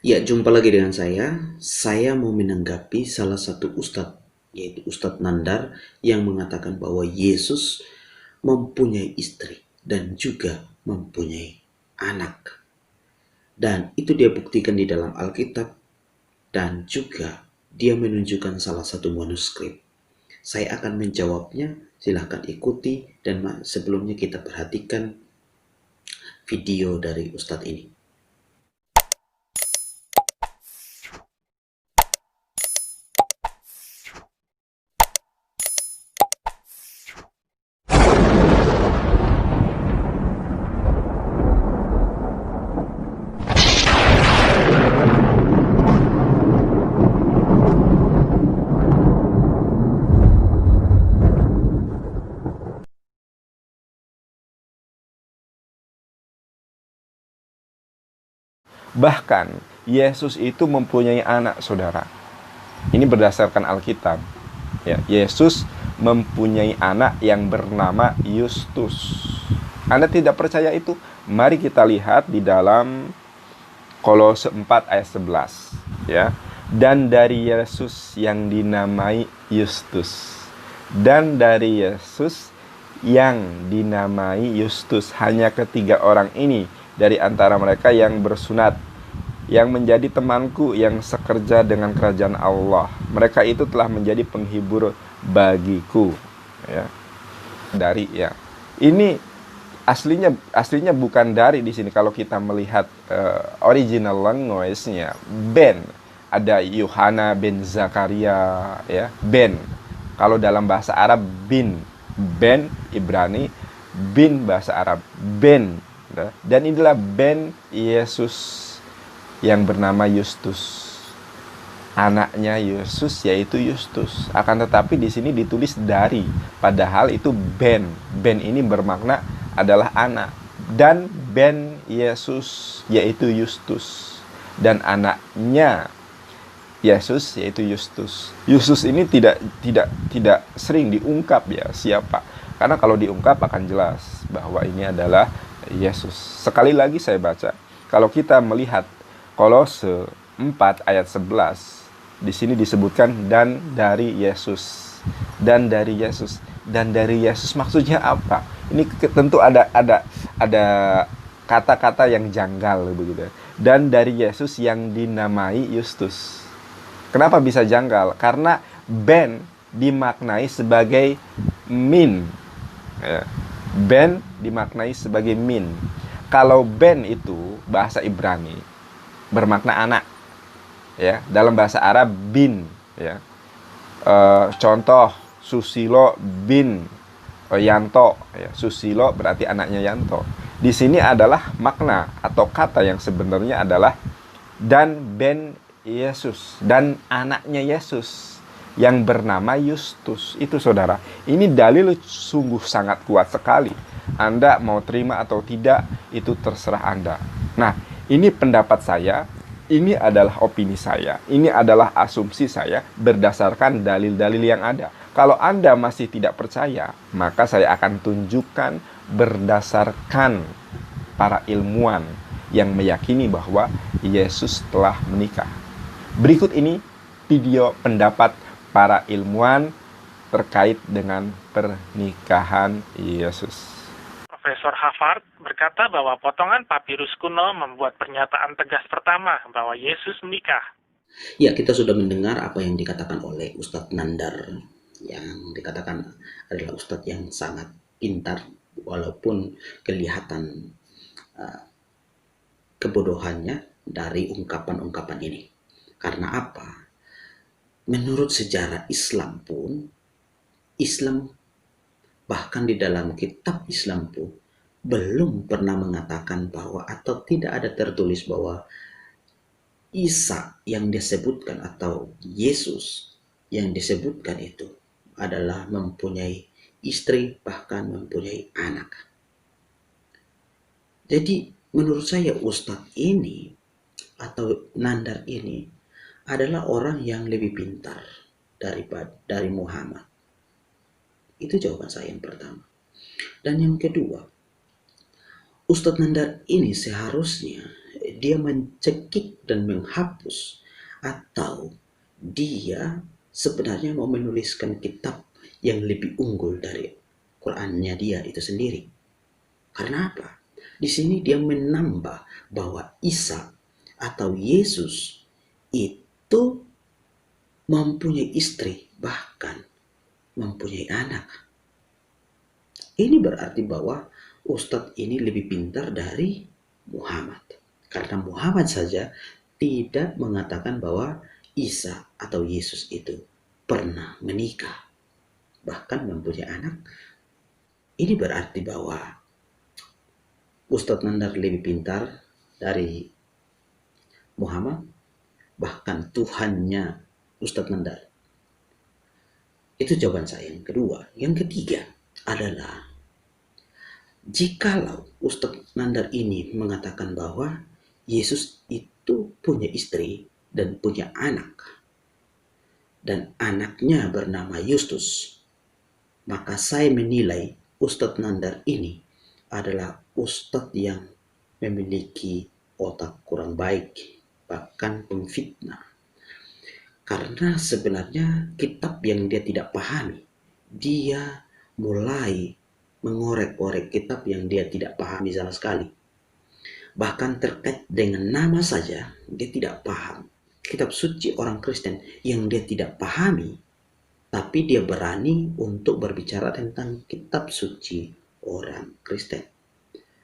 Ya, jumpa lagi dengan saya. Saya mau menanggapi salah satu ustadz, yaitu Ustadz Nandar, yang mengatakan bahwa Yesus mempunyai istri dan juga mempunyai anak. Dan itu dia buktikan di dalam Alkitab dan juga dia menunjukkan salah satu manuskrip. Saya akan menjawabnya, silahkan ikuti dan sebelumnya kita perhatikan video dari Ustadz ini. Bahkan Yesus itu mempunyai anak, saudara. Ini berdasarkan Alkitab. Ya, Yesus mempunyai anak yang bernama Yustus. Anda tidak percaya itu? Mari kita lihat di dalam Kolose 4 ayat 11. Ya. Dan dari Yesus yang dinamai Yustus. Dan dari Yesus yang dinamai Yustus. Hanya ketiga orang ini dari antara mereka yang bersunat, yang menjadi temanku yang sekerja dengan kerajaan Allah. Mereka itu telah menjadi penghibur bagiku. Ya. Dari ya. Ini aslinya bukan dari di sini. Kalau kita melihat original language-nya, Ben, ada Yohana bin Zakaria, ya, Ben. Kalau dalam bahasa Arab bin, Ben Ibrani, bin bahasa Arab, Ben. Dan inilah Ben Yesus yang bernama Yustus. Anaknya Yesus yaitu Yustus. Akan tetapi di sini ditulis dari, padahal itu Ben. Ben ini bermakna adalah anak. Dan Ben Yesus yaitu Yustus. Dan anaknya Yesus yaitu Yustus. Yustus ini tidak sering diungkap ya siapa. Karena kalau diungkap akan jelas bahwa ini adalah Yesus. Sekali lagi saya baca. Kalau kita melihat Kolose 4 ayat 11, di sini disebutkan dan dari Yesus. Dan dari Yesus. Dan dari Yesus maksudnya apa? Ini tentu ada kata-kata yang janggal begitu. Dan dari Yesus yang dinamai Yustus. Kenapa bisa janggal? Karena Ben dimaknai sebagai min. Ya. Ben dimaknai sebagai min. Kalau Ben itu bahasa Ibrani bermakna anak, ya. Dalam bahasa Arab bin, ya. Contoh Susilo bin Yanto, ya. Susilo berarti anaknya Yanto. Di sini adalah makna atau kata yang sebenarnya adalah dan Ben Yesus, dan anaknya Yesus yang bernama Yustus. Itu saudara, ini dalil sungguh sangat kuat sekali. Anda mau terima atau tidak itu terserah Anda. Nah, ini pendapat saya, ini adalah opini saya, ini adalah asumsi saya berdasarkan dalil-dalil yang ada. Kalau Anda masih tidak percaya, maka saya akan tunjukkan berdasarkan para ilmuwan yang meyakini bahwa Yesus telah menikah. Berikut ini video pendapat para ilmuwan terkait dengan pernikahan Yesus. Profesor Harvard berkata bahwa potongan papirus kuno membuat pernyataan tegas pertama bahwa Yesus menikah. Ya, kita sudah mendengar apa yang dikatakan oleh Ustadz Nandar, yang dikatakan adalah Ustadz yang sangat pintar, walaupun kelihatan kebodohannya dari ungkapan-ungkapan ini. Karena apa? Menurut sejarah Islam pun, Islam bahkan di dalam kitab Islam pun belum pernah mengatakan bahwa atau tidak ada tertulis bahwa Isa yang disebutkan atau Yesus yang disebutkan itu adalah mempunyai istri, bahkan mempunyai anak. Jadi menurut saya Ustadz ini atau Nandar ini adalah orang yang lebih pintar dari Muhammad. Itu jawaban saya yang pertama. Dan yang kedua, Ustadz Nandar ini seharusnya dia mencekik dan menghapus, atau dia sebenarnya mau menuliskan kitab yang lebih unggul dari Qurannya dia itu sendiri. Karena apa? Di sini dia menambah bahwa Isa atau Yesus itu mempunyai istri, bahkan mempunyai anak. Ini berarti bahwa Ustadz ini lebih pintar dari Muhammad. Karena Muhammad saja tidak mengatakan bahwa Isa atau Yesus itu pernah menikah, bahkan mempunyai anak. Ini berarti bahwa Ustadz Nandar lebih pintar dari Muhammad, bahkan Tuhannya Ustadz Nandar. Itu jawaban saya yang kedua. Yang ketiga adalah, jikalau Ustadz Nandar ini mengatakan bahwa Yesus itu punya istri dan punya anak, dan anaknya bernama Yustus, maka saya menilai Ustadz Nandar ini adalah Ustadz yang memiliki otak kurang baik, bahkan pemfitnah. Karena sebenarnya kitab yang dia tidak pahami, dia mulai mengorek-orek kitab yang dia tidak pahami sama sekali. Bahkan terkait dengan nama saja, dia tidak paham. Kitab suci orang Kristen yang dia tidak pahami, tapi dia berani untuk berbicara tentang kitab suci orang Kristen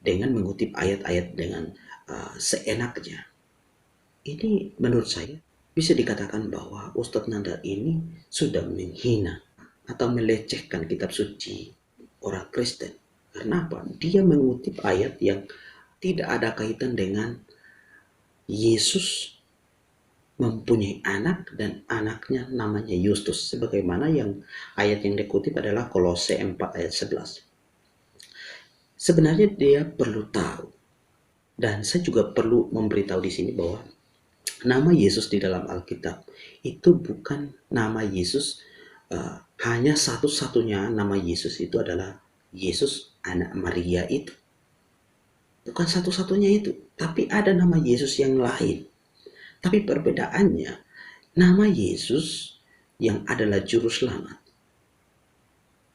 dengan mengutip ayat-ayat dengan seenaknya. Ini menurut saya bisa dikatakan bahwa Ustadz Nandar ini sudah menghina atau melecehkan kitab suci orang Kristen. Karena apa? Dia mengutip ayat yang tidak ada kaitan dengan Yesus mempunyai anak dan anaknya namanya Yustus. Sebagaimana yang ayat yang dikutip adalah Kolose 4 ayat 11. Sebenarnya dia perlu tahu, dan saya juga perlu memberitahu di sini bahwa nama Yesus di dalam Alkitab itu bukan nama Yesus, hanya satu-satunya nama Yesus itu adalah Yesus anak Maria itu. Bukan satu-satunya itu, tapi ada nama Yesus yang lain. Tapi perbedaannya, nama Yesus yang adalah juru selamat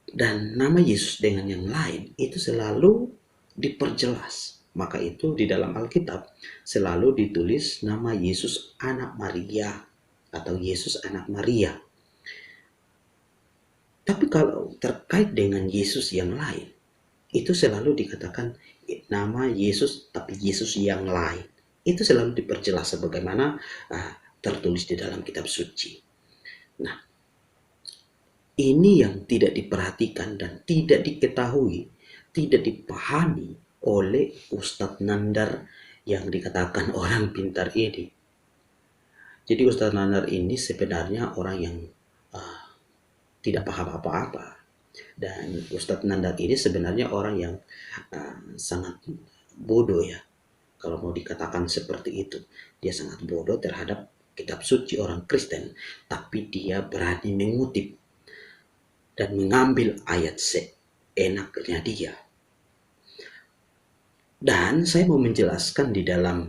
dan nama Yesus dengan yang lain itu selalu diperjelas. Maka itu di dalam Alkitab selalu ditulis nama Yesus anak Maria atau Yesus anak Maria. Tapi kalau terkait dengan Yesus yang lain, itu selalu dikatakan nama Yesus tapi Yesus yang lain. Itu selalu diperjelas sebagaimana tertulis di dalam kitab suci. Nah, ini yang tidak diperhatikan dan tidak diketahui, tidak dipahami oleh Ustadz Nandar yang dikatakan orang pintar ini. Jadi Ustadz Nandar ini sebenarnya orang yang tidak paham apa-apa. Dan Ustadz Nandar ini sebenarnya orang yang sangat bodoh ya. Kalau mau dikatakan seperti itu. Dia sangat bodoh terhadap kitab suci orang Kristen. Tapi dia berani mengutip dan mengambil ayat seenaknya dia. Dan saya mau menjelaskan di dalam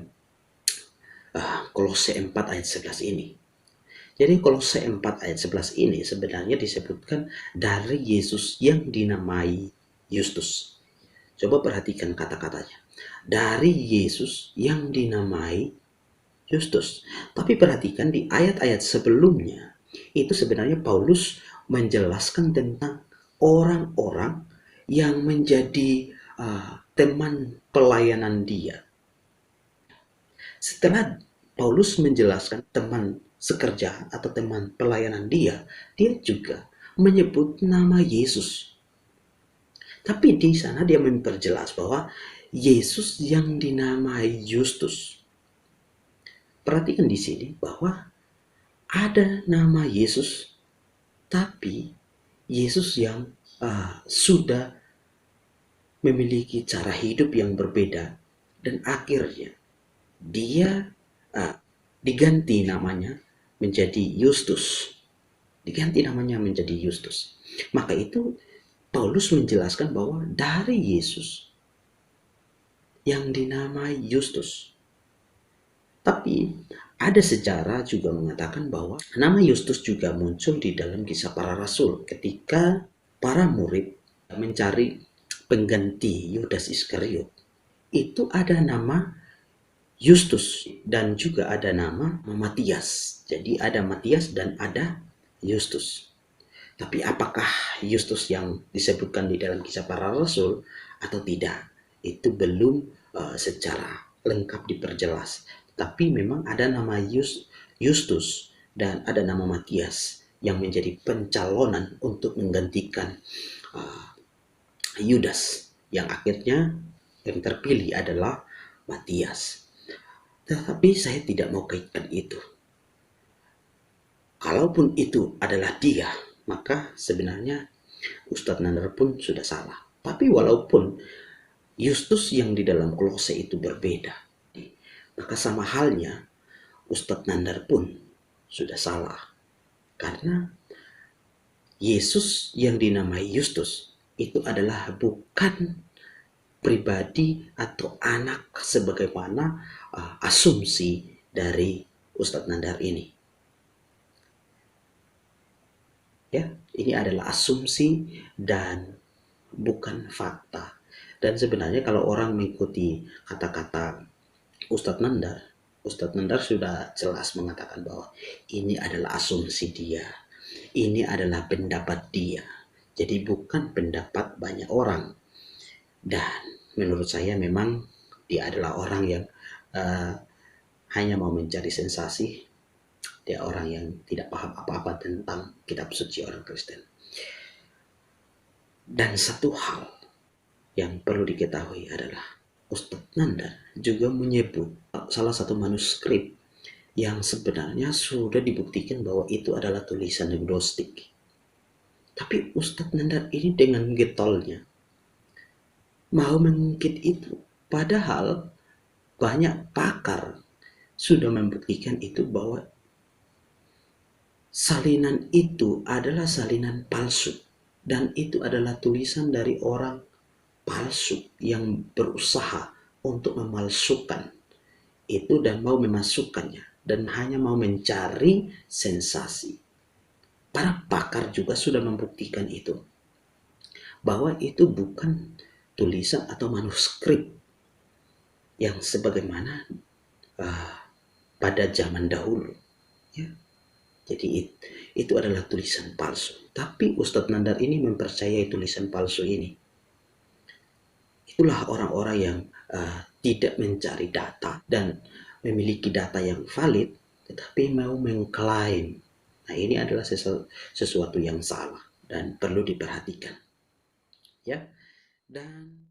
Kolose 4 ayat 11 ini. Jadi Kolose 4 ayat 11 ini sebenarnya disebutkan dari Yesus yang dinamai Yustus. Coba perhatikan kata-katanya. Dari Yesus yang dinamai Yustus. Tapi perhatikan di ayat-ayat sebelumnya, itu sebenarnya Paulus menjelaskan tentang orang-orang yang menjadi teman pelayanan dia. Setelah Paulus menjelaskan teman sekerja atau teman pelayanan dia juga menyebut nama Yesus. Tapi di sana dia memperjelas bahwa Yesus yang dinamai Yustus. Perhatikan di sini bahwa ada nama Yesus, tapi Yesus yang sudah memiliki cara hidup yang berbeda dan akhirnya dia diganti namanya menjadi Yustus. Diganti namanya menjadi Yustus. Maka itu Paulus menjelaskan bahwa dari Yesus yang dinamai Yustus, Tapi ada sejarah juga mengatakan bahwa nama Yustus juga muncul di dalam Kisah Para Rasul ketika para murid mencari pengganti Yudas Iskariot. Itu ada nama Yustus dan juga ada nama Matias. Jadi ada Matias dan ada Yustus. Tapi apakah Yustus yang disebutkan di dalam Kisah Para Rasul atau tidak? Itu belum secara lengkap diperjelas. Tapi memang ada nama Yustus dan ada nama Matias yang menjadi pencalonan untuk menggantikan Yudas, yang akhirnya yang terpilih adalah Matias. Tetapi saya tidak mau kaitkan itu. Kalaupun itu adalah dia, maka sebenarnya Ustadz Nandar pun sudah salah. Tapi walaupun Yustus yang di dalam Kolose itu berbeda, maka sama halnya Ustadz Nandar pun sudah salah. Karena Yesus yang dinamai Yustus itu adalah bukan pribadi atau anak sebagaimana asumsi dari Ustadz Nandar ini. Ya, ini adalah asumsi dan bukan fakta. Dan sebenarnya kalau orang mengikuti kata-kata Ustadz Nandar sudah jelas mengatakan bahwa ini adalah asumsi dia. Ini adalah pendapat dia. Jadi bukan pendapat banyak orang. Dan menurut saya memang dia adalah orang yang hanya mau mencari sensasi. Dia orang yang tidak paham apa-apa tentang kitab suci orang Kristen. Dan satu hal yang perlu diketahui adalah Ustadz Nandar juga menyebut salah satu manuskrip yang sebenarnya sudah dibuktikan bahwa itu adalah tulisan gnostik. Tapi Ustadz Nandar ini dengan getolnya mau mengungkit itu. Padahal banyak pakar sudah membuktikan itu bahwa salinan itu adalah salinan palsu. Dan itu adalah tulisan dari orang palsu yang berusaha untuk memalsukan itu dan mau memasukkannya. Dan hanya mau mencari sensasi. Para pakar juga sudah membuktikan itu. Bahwa itu bukan tulisan atau manuskrip yang sebagaimana pada zaman dahulu. Ya. Jadi itu adalah tulisan palsu. Tapi Ustadz Nandar ini mempercayai tulisan palsu ini. Itulah orang-orang yang tidak mencari data dan memiliki data yang valid, tetapi mau mengklaim. Nah, ini adalah sesuatu yang salah dan perlu diperhatikan. Ya. Dan